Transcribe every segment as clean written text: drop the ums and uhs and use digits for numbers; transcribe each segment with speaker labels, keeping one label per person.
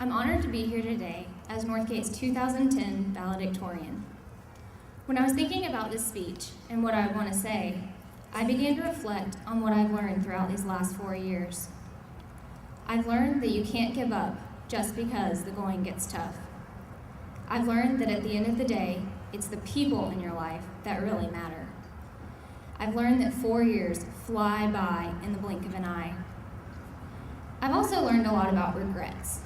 Speaker 1: I'm honored to be here today as Northgate's 2010 Valedictorian. When I was thinking about this speech and what I want to say, I began to reflect on what I've learned throughout these last 4 years. I've learned that you can't give up just because the going gets tough. I've learned that at the end of the day, it's the people in your life that really matter. I've learned that 4 years fly by in the blink of an eye. I've also learned a lot about regrets.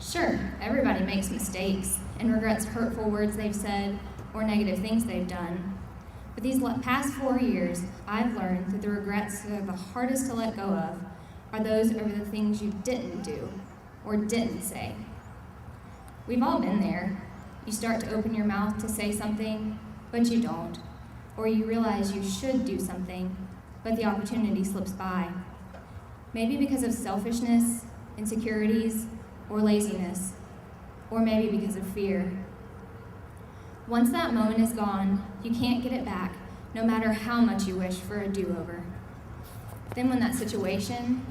Speaker 1: Sure, everybody makes mistakes and regrets hurtful words they've said or negative things they've done. But these past 4 years, I've learned that the regrets that are the hardest to let go of are those over the things you didn't do or didn't say. We've all been there. You start to open your mouth to say something, but you don't. Or you realize you should do something, but the opportunity slips by. Maybe because of selfishness, insecurities, or laziness, or maybe because of fear. Once that moment is gone, you can't get it back, no matter how much you wish for a do-over. Then when that situation,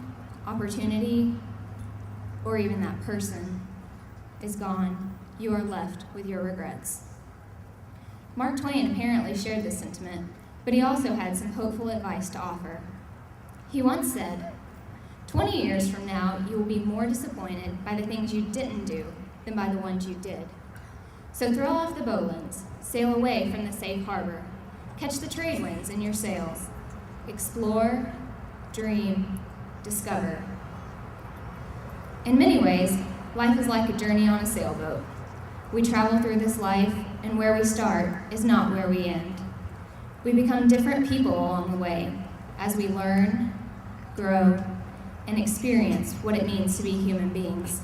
Speaker 1: opportunity, or even that person is gone, you are left with your regrets. Mark Twain apparently shared this sentiment, but he also had some hopeful advice to offer. He once said, 20 years from now, you will be more disappointed by the things you didn't do than by the ones you did. So throw off the bowlines, sail away from the safe harbor, catch the trade winds in your sails, explore, dream, discover. In many ways, life is like a journey on a sailboat. We travel through this life, and where we start is not where we end. We become different people along the way as we learn, grow, and experience what it means to be human beings.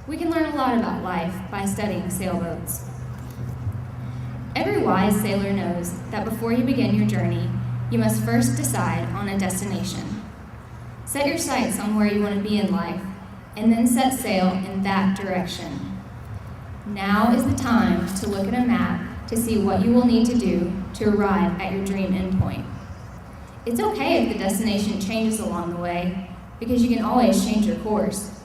Speaker 1: We can learn a lot about life by studying sailboats. Every wise sailor knows that before you begin your journey, you must first decide on a destination. Set your sights on where you want to be in life, and then set sail in that direction. Now is the time to look at a map to see what you will need to do to arrive at your dream endpoint. It's okay if the destination changes along the way, because you can always change your course.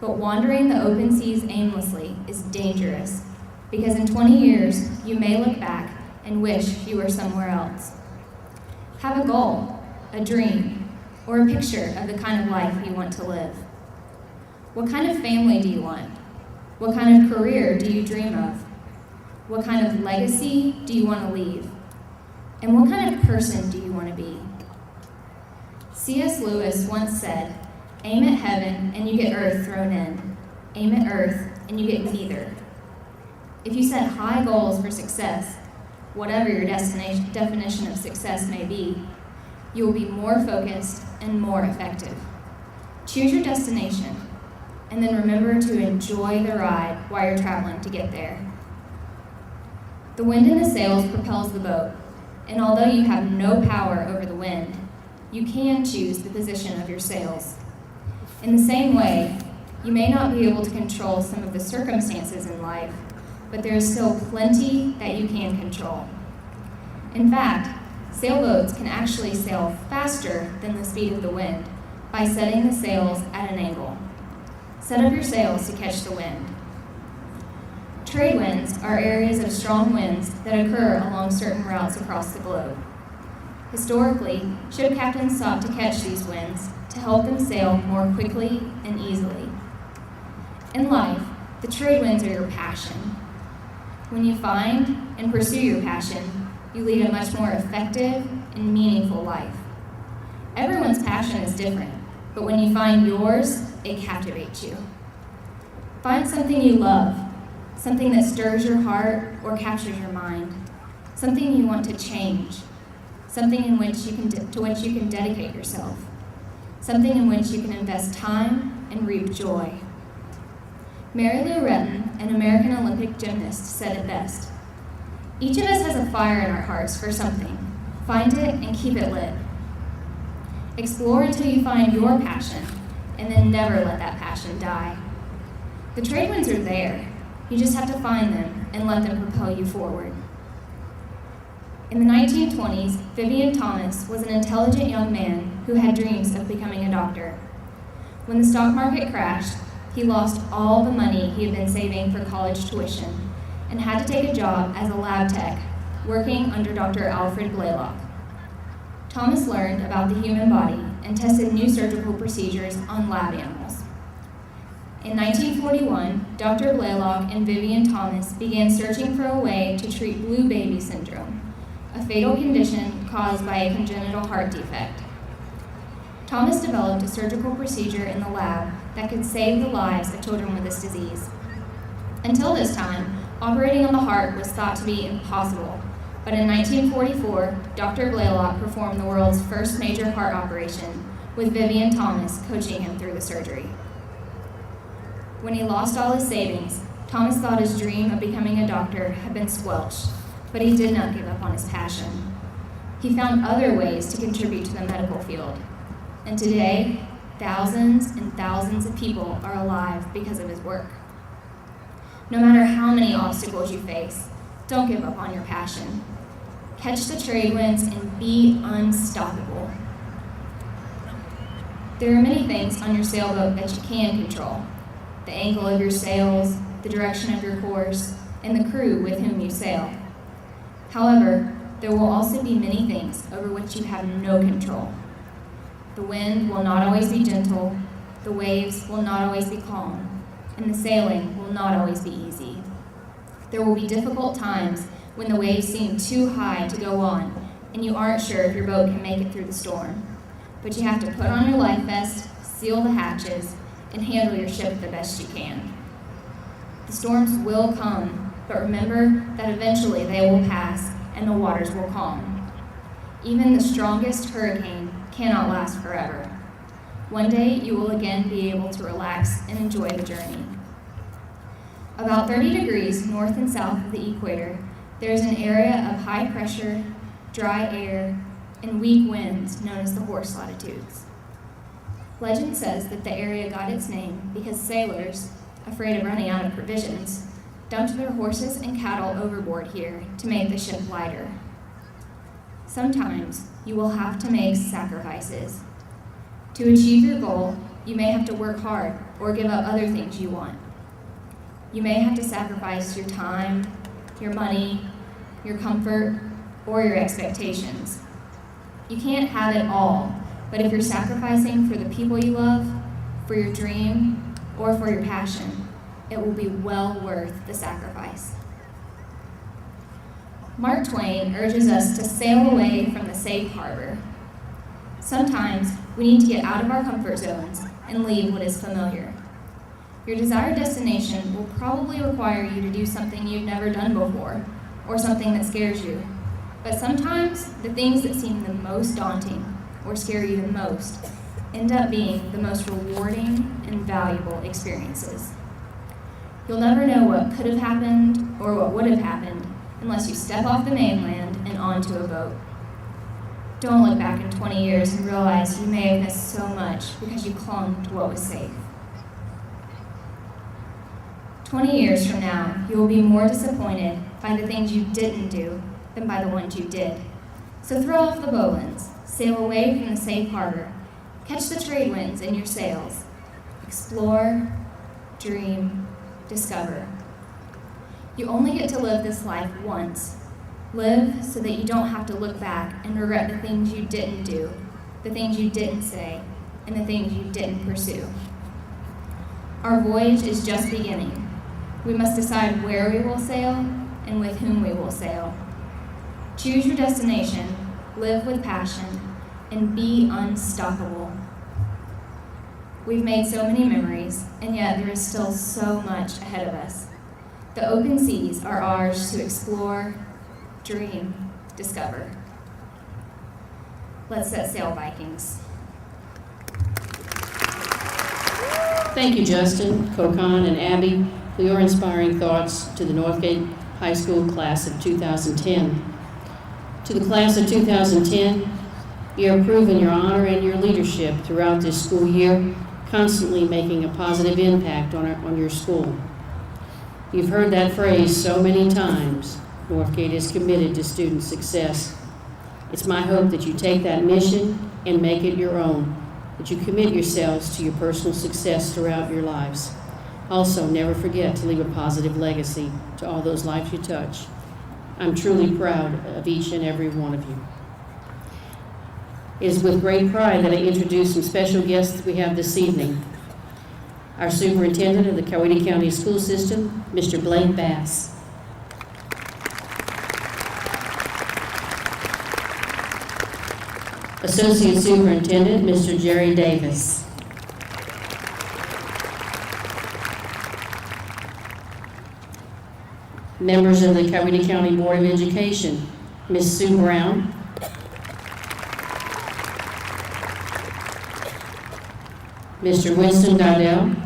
Speaker 1: But wandering the open seas aimlessly is dangerous, because in 20 years, you may look back and wish you were somewhere else. Have a goal, a dream, or a picture of the kind of life you want to live. What kind of family do you want? What kind of career do you dream of? What kind of legacy do you want to leave? And what kind of person do you want to be? C.S. Lewis once said, aim at heaven and you get earth thrown in. Aim at earth and you get neither. If you set high goals for success, whatever your definition of success may be, you will be more focused and more effective. Choose your destination, and then remember to enjoy the ride while you're traveling to get there. The wind in the sails propels the boat, and although you have no power over the wind, you can choose the position of your sails. In the same way, you may not be able to control some of the circumstances in life, but there is still plenty that you can control. In fact, sailboats can actually sail faster than the speed of the wind by setting the sails at an angle. Set up your sails to catch the wind. Trade winds are areas of strong winds that occur along certain routes across the globe. Historically, ship captains sought to catch these winds to help them sail more quickly and easily. In life, the trade winds are your passion. When you find and pursue your passion, you lead a much more effective and meaningful life. Everyone's passion is different, but when you find yours, it captivates you. Find something you love, something that stirs your heart or captures your mind, something you want to change, something to which you can dedicate yourself, something in which you can invest time and reap joy. Mary Lou Retton, an American Olympic gymnast, said it best. Each of us has a fire in our hearts for something. Find it and keep it lit. Explore until you find your passion, and then never let that passion die. The trade winds are there. You just have to find them and let them propel you forward. In the 1920s, Vivian Thomas was an intelligent young man who had dreams of becoming a doctor. When the stock market crashed, he lost all the money he had been saving for college tuition and had to take a job as a lab tech, working under Dr. Alfred Blaylock. Thomas learned about the human body and tested new surgical procedures on lab animals. In 1941, Dr. Blaylock and Vivian Thomas began searching for a way to treat blue baby syndrome, a fatal condition caused by a congenital heart defect. Thomas developed a surgical procedure in the lab that could save the lives of children with this disease. Until this time, operating on the heart was thought to be impossible, but in 1944, Dr. Blaylock performed the world's first major heart operation, with Vivian Thomas coaching him through the surgery. When he lost all his savings, Thomas thought his dream of becoming a doctor had been squelched, but he did not give up on his passion. He found other ways to contribute to the medical field. And today, thousands and thousands of people are alive because of his work. No matter how many obstacles you face, don't give up on your passion. Catch the trade winds and be unstoppable. There are many things on your sailboat that you can control: the angle of your sails, the direction of your course, and the crew with whom you sail. However, there will also be many things over which you have no control. The wind will not always be gentle, the waves will not always be calm, and the sailing will not always be easy. There will be difficult times when the waves seem too high to go on, and you aren't sure if your boat can make it through the storm. But you have to put on your life vest, seal the hatches, and handle your ship the best you can. The storms will come, but remember that eventually they will pass and the waters will calm. Even the strongest hurricane cannot last forever. One day you will again be able to relax and enjoy the journey. About 30 degrees north and south of the equator, there is an area of high pressure, dry air, and weak winds known as the horse latitudes. Legend says that the area got its name because sailors, afraid of running out of provisions, dumped their horses and cattle overboard here to make the ship lighter. Sometimes you will have to make sacrifices. To achieve your goal, you may have to work hard or give up other things you want. You may have to sacrifice your time, your money, your comfort, or your expectations. You can't have it all, but if you're sacrificing for the people you love, for your dream, or for your passion, it will be well worth the sacrifice. Mark Twain urges us to sail away from the safe harbor. Sometimes we need to get out of our comfort zones and leave what is familiar. Your desired destination will probably require you to do something you've never done before, or something that scares you. But sometimes the things that seem the most daunting or scare you the most end up being the most rewarding and valuable experiences. You'll never know what could have happened or what would have happened unless you step off the mainland and onto a boat. Don't look back in 20 years and realize you may have missed so much because you clung to what was safe. 20 years from now, you will be more disappointed by the things you didn't do than by the ones you did. So throw off the bowlines, sail away from the safe harbor, catch the trade winds in your sails, explore, dream, discover. You only get to live this life once. Live so that you don't have to look back and regret the things you didn't do, the things you didn't say, and the things you didn't pursue. Our voyage is just beginning. We must decide where we will sail and with whom we will sail. Choose your destination, live with passion, and be unstoppable. We've made so many memories, and yet there is still so much ahead of us. The open seas are ours to explore, dream, discover. Let's set sail, Vikings.
Speaker 2: Thank you, Justin, Kokon, and Abby, for your inspiring thoughts to the Northgate High School class of 2010. To the class of 2010, you have proven your honor and your leadership throughout this school year, constantly making a positive impact on your school. You've heard that phrase so many times. Northgate is committed to student success. It's my hope that you take that mission and make it your own, that you commit yourselves to your personal success throughout your lives. Also, never forget to leave a positive legacy to all those lives you touch. I'm truly proud of each and every one of you. It is with great pride that I introduce some special guests we have this evening. Our Superintendent of the Coweta County School System, Mr. Blake Bass. Associate Superintendent, Mr. Jerry Davis. Members of the Coweta County Board of Education, Ms. Sue Brown. Mr. Winston Dowdell.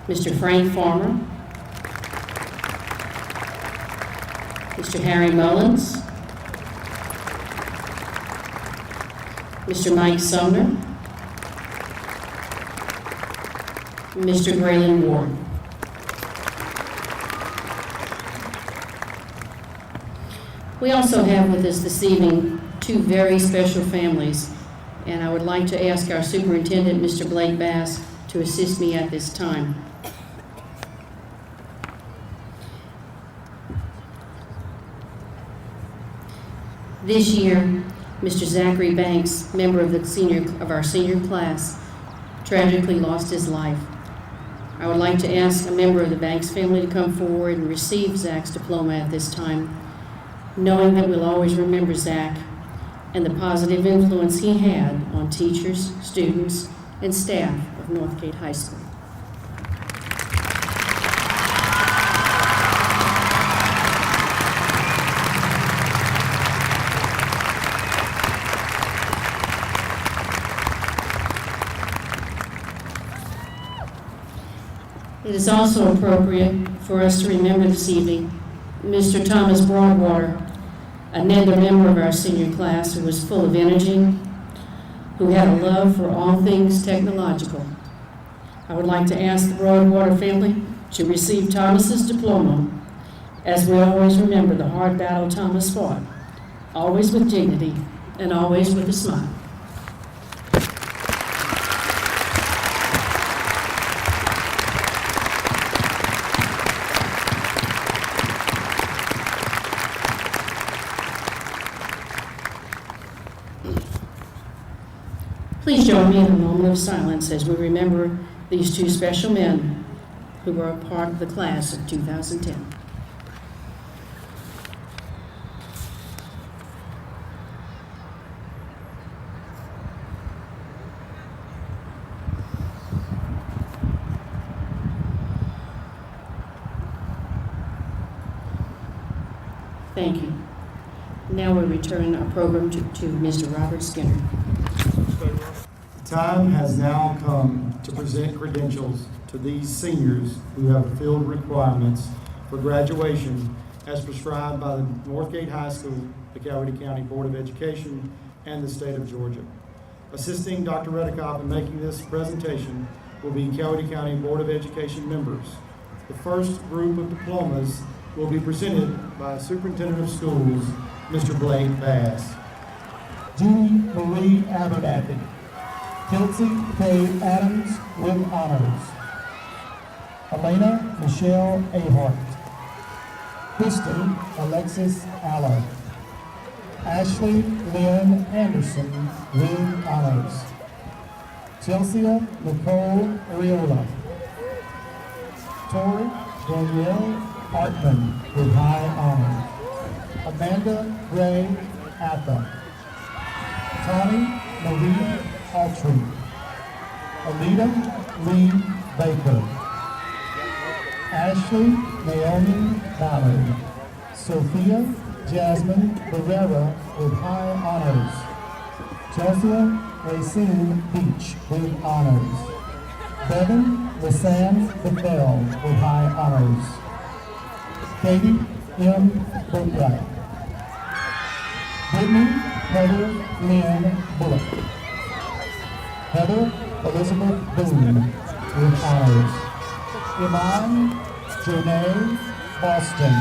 Speaker 2: Mr. Frank Farmer. Mr. Harry Mullins. Mr. Mike Sumner. Mr. Braylon Ward. We also have with us this evening two very special families, and I would like to ask our superintendent, Mr. Blake Bass, to assist me at this time. This year, Mr. Zachary Banks, member of our senior class, tragically lost his life. I would like to ask a member of the Banks family to come forward and receive Zach's diploma at this time, knowing that we'll always remember Zach and the positive influence he had on teachers, students, and staff of Northgate High School. It is also appropriate for us to remember this evening Mr. Thomas Broadwater, another member of our senior class who was full of energy, who had a love for all things technological. I would like to ask the Broadwater family to receive Thomas's diploma, as we always remember the hard battle Thomas fought, always with dignity and always with a smile. Please join me in a moment of silence as we remember these two special men who were a part of the class of 2010. Thank you. Now we return our program to Mr. Robert Skinner.
Speaker 3: The time has now come to present credentials to these seniors who have fulfilled requirements for graduation as prescribed by the Northgate High School, the Coweta County Board of Education, and the state of Georgia. Assisting Dr. Redekop in making this presentation will be Coweta County Board of Education members. The first group of diplomas will be presented by Superintendent of Schools, Mr. Blake Bass.
Speaker 4: Judy Marie Abernathy. Kelsey K. Adams with honors. Elena Michelle Ahart. Kristen Alexis Aller. Ashley Lynn Anderson with honors. Chelsea Nicole Ariola. Tori Danielle Hartman with high honors. Amanda Gray Atha. Tawny Marie Altry. Alita Lee Baker. Ashley Naomi Ballard. Sophia Jasmine Barrera with high honors. Chelsea Racine Beach with honors. Bevan Lisanne Bethel with high honors. Katie M. Boatwright. Brittany Heather Lynn Bullock. Heather Elizabeth Boone with honors. Iman Janae Boston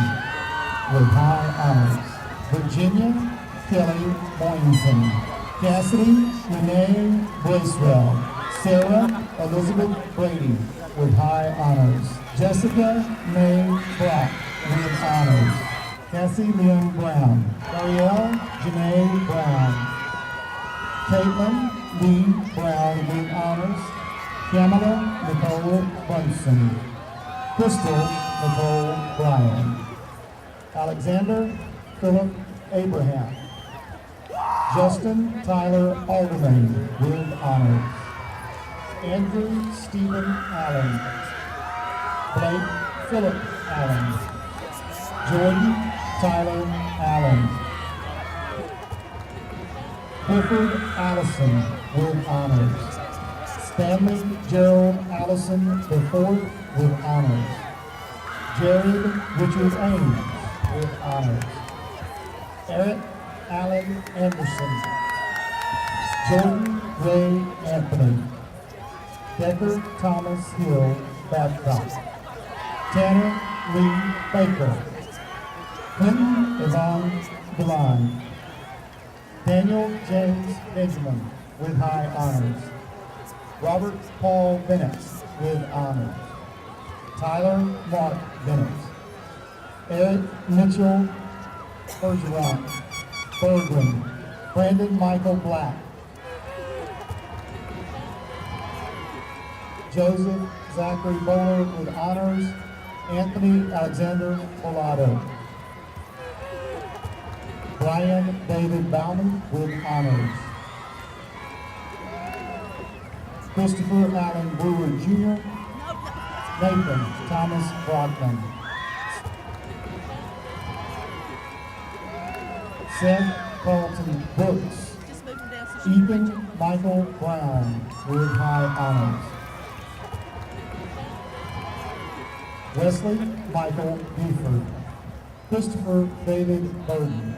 Speaker 4: with high honors. Virginia Kelly Boynton. Cassidy Renee Bracewell, Sarah Elizabeth Brady with high honors. Jessica May Brock with honors. Cassie Lynn Brown. Ariel Janae Brown. Caitlin Lee Brown with honors. Kamala Nicole Bunson. Crystal Nicole Bryan. Alexander Philip Abraham. Justin Tyler Alderman with honors. Andrew Stephen Allen. Blake Philip Allen. Jordan Tyler Allen. Clifford Allison with honors. Stanley Gerald Allison IV with honors. Jared Richard Ames with honors. Eric Allen Anderson. Jordan Ray Anthony. Decker Thomas Hill Babcock. Tanner Lee Baker. Clinton Yvonne Devine. Daniel James Benjamin with high honors. Robert Paul Bennett with honors. Tyler Mark Bennett. Eric Mitchell Bergeron. Bergman. Brandon Michael Black. Joseph Zachary Bowler with honors. Anthony Alexander Bolado. Brian David Bauman with honors. Christopher Allen Brewer Jr. Nathan Thomas Brockman. Seth Carlton Brooks. Ethan Michael Brown with high honors. Wesley Michael Buford. Christopher David Burden.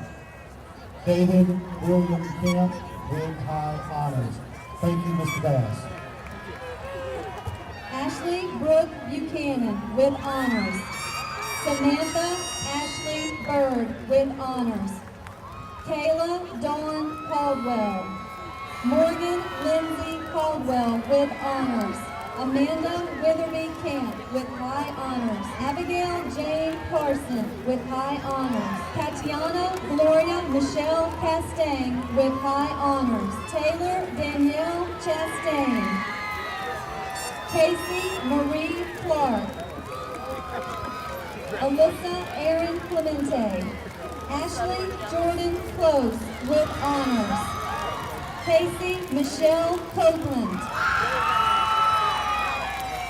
Speaker 4: David William Kemp with high honors. Thank you, Mr. Bass.
Speaker 5: Ashley Brooke Buchanan with honors. Samantha Ashley Bird with honors. Kayla Dawn Caldwell. Morgan Lindsay Caldwell with honors. Amanda Witherby Camp with high honors. Abigail Jane Carson with high honors. Tatiana Gloria Michelle Castaigne with high honors. Taylor Danielle Chastain. Casey Marie Clark. Alyssa Erin Clemente. Ashley Jordan Close with honors. Casey Michelle Copeland.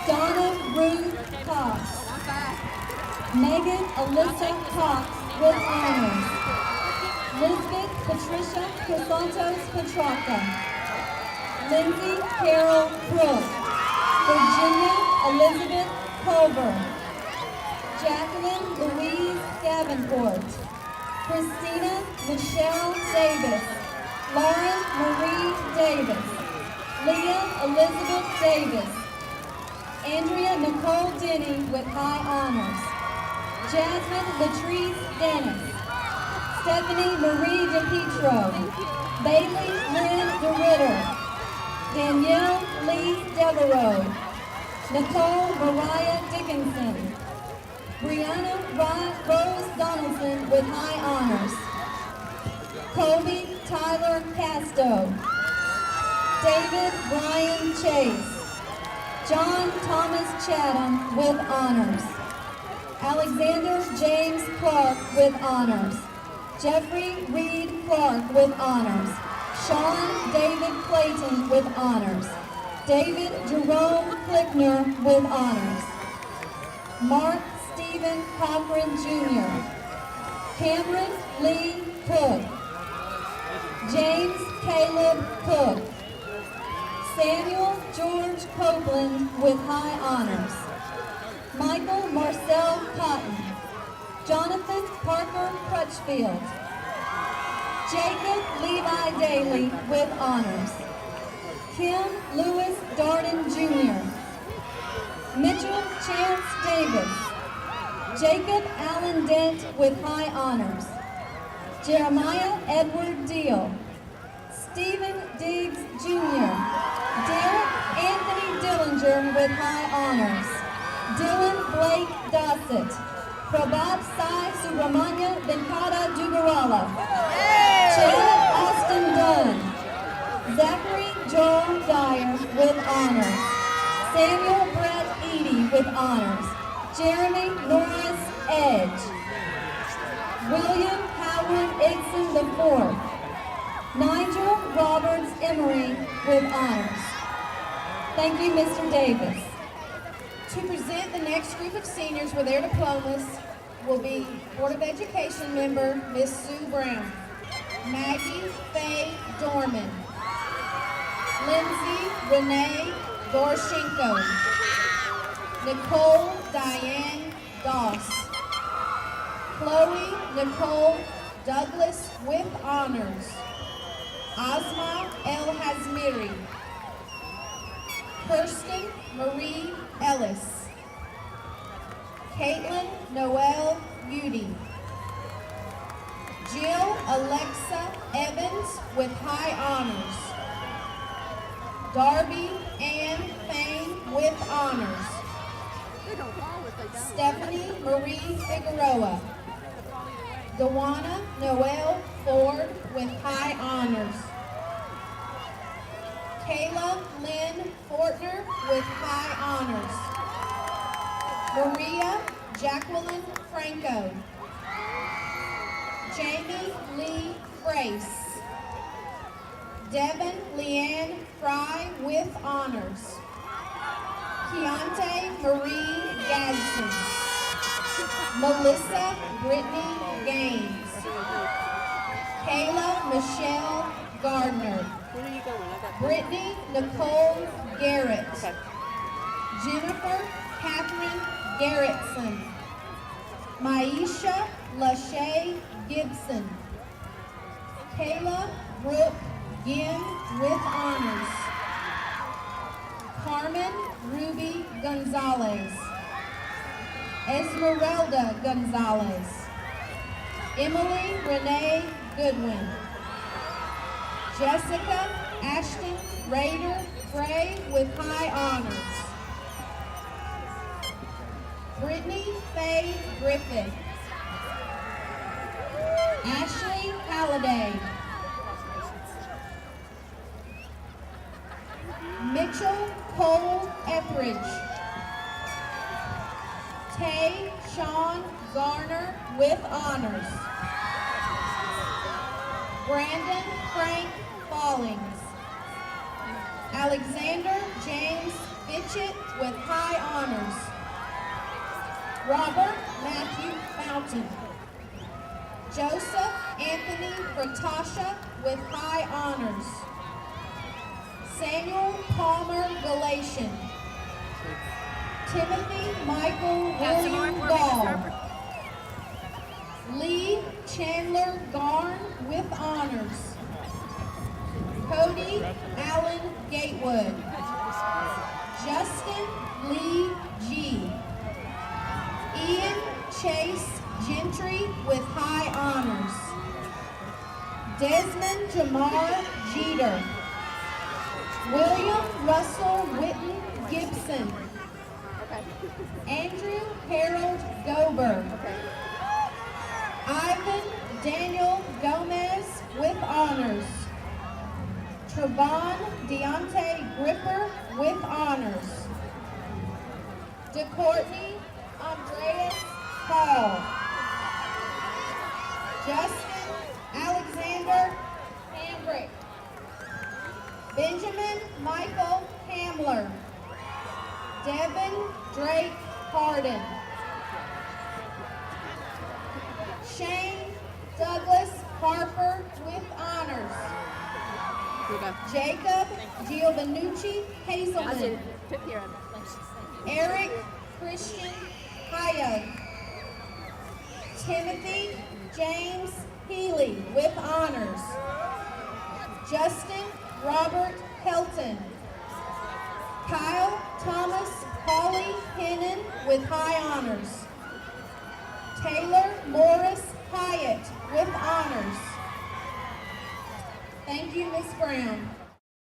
Speaker 5: Donna Ruth Cox. Megan Alyssa Cox with honors. Lisbeth Patricia Casantos Petrarca. Lindsay Carol Brooke. Virginia Elizabeth Culver. Jacqueline Louise Davenport. Christina Michelle Davis. Lauren Marie Davis. Leah Elizabeth Davis. Andrea Nicole Denny with high honors. Jasmine Latrice Dennis. Stephanie Marie DePietro. Bailey Lynn DeRitter. Danielle Lee Devereaux. Nicole Mariah Dickinson. Brianna Rose Donaldson with high honors. Kobe Tyler Casto. David Brian Chase. John Thomas Chatham with honors. Alexander James Clark with honors. Jeffrey Reed Clark with honors. Sean David Clayton with honors. David Jerome Klickner with honors. Mark Stephen Cochran Jr. Cameron Lee Cook. James Caleb Cook. Samuel George Copeland with high honors. Michael Marcel Cotton. Jonathan Parker Crutchfield. Jacob Levi Daly with honors. Kim Lewis Darden Jr. Mitchell Chance Davis. Jacob Allen Dent with high honors. Jeremiah Edward Deal. Stephen Diggs Jr. Derek with high honors. Dylan Blake Dossett. Prabhat Sai Subramanya Venkata Dugarala. Chad Austin Dunn. Zachary Joel Dyer with honors. Samuel Brett Eady with honors. Jeremy Norris Edge. William Howard Igson IV. Nigel Roberts Emery with honors. Thank you, Mr. Davis.
Speaker 6: To present the next group of seniors with their diplomas will be Board of Education member Miss Sue Brown, Maggie Faye Dorman, Lindsay Renee Doroshenko, Nicole Diane Doss, Chloe Nicole Douglas with honors, Asma El Hazmiri, Kirsten Marie Ellis, Caitlin Noel Udy, Jill Alexa Evans with high honors, Darby Ann Fain with honors, Stephanie Marie Figueroa, Dewana Noel Ford with high honors, Kayla Lynn Fortner with high honors, Maria Jacqueline Franco, Jamie Lee Grace, Devin Leanne Fry with honors, Keontae Marie Gadsden, Melissa Brittany Gaines, Kayla Michelle Gardner, Brittany Nicole Garrett, Jennifer Catherine Garrettson, Maisha Lachey Gibson, Kayla Brooke Ginn with honors, Carmen Ruby Gonzalez, Esmeralda Gonzalez, Emily Renee Goodwin, Jessica Ashton Rader Gray with high honors, Brittany Faye Griffith, Ashley Halliday, Mitchell Cole Etheridge, Tay Sean Garner with honors, Brandon Frank Fallings, Alexander James Fitchett with high honors, Robert Matthew Fountain, Joseph Anthony Fratasha with high honors, Samuel Palmer Galatian, Timothy Michael William Gall, Lee Chandler Garn with honors, Cody Allen Gatewood, Justin Lee G, Ian Chase Gentry with high honors, Desmond Jamar Jeter, William Russell Witten Gibson, Andrew Harold Gober, Ivan Daniel Gomez with honors, Trevon Deontay Gripper with honors, DeCourtney Andreas Hall, Justin Alexander Hambrick, Benjamin Michael Hamler, Devin Drake Harden, Shane Douglas Harper with honors, Jacob Giovannucci Hazelton, Eric Christian Hayek, Timothy James Healy with honors, Justin Robert Helton, Kyle Thomas Hawley Hennon with high honors, Taylor Morris Hyatt with honors. Thank you, Ms. Brown.